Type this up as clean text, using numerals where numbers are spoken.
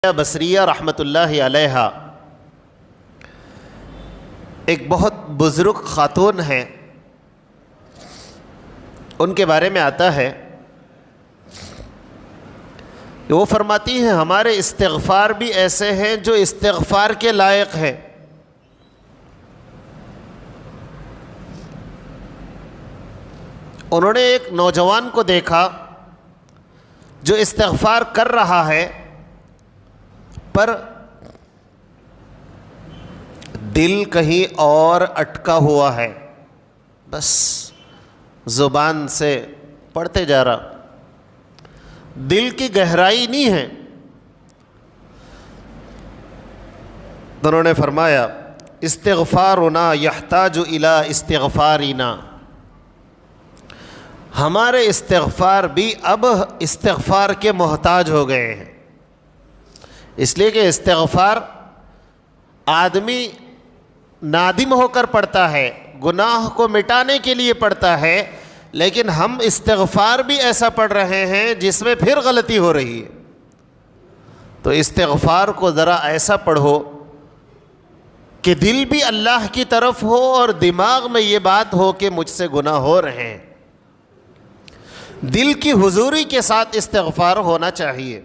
بصریہ رحمۃ اللہ علیہا ایک بہت بزرگ خاتون ہیں، ان کے بارے میں آتا ہے کہ وہ فرماتی ہیں ہمارے استغفار بھی ایسے ہیں جو استغفار کے لائق ہیں۔ انہوں نے ایک نوجوان کو دیکھا جو استغفار کر رہا ہے پر دل کہیں اور اٹکا ہوا ہے، بس زبان سے پڑھتے جا رہا، دل کی گہرائی نہیں ہے۔ تو انہوں نے فرمایا استغفارنا یحتاج الی استغفارنا، ہمارے استغفار بھی اب استغفار کے محتاج ہو گئے ہیں، اس لیے کہ استغفار آدمی نادم ہو کر پڑھتا ہے، گناہ کو مٹانے کے لیے پڑھتا ہے، لیکن ہم استغفار بھی ایسا پڑھ رہے ہیں جس میں پھر غلطی ہو رہی ہے۔ تو استغفار کو ذرا ایسا پڑھو کہ دل بھی اللہ کی طرف ہو اور دماغ میں یہ بات ہو کہ مجھ سے گناہ ہو رہے ہیں، دل کی حضوری کے ساتھ استغفار ہونا چاہیے۔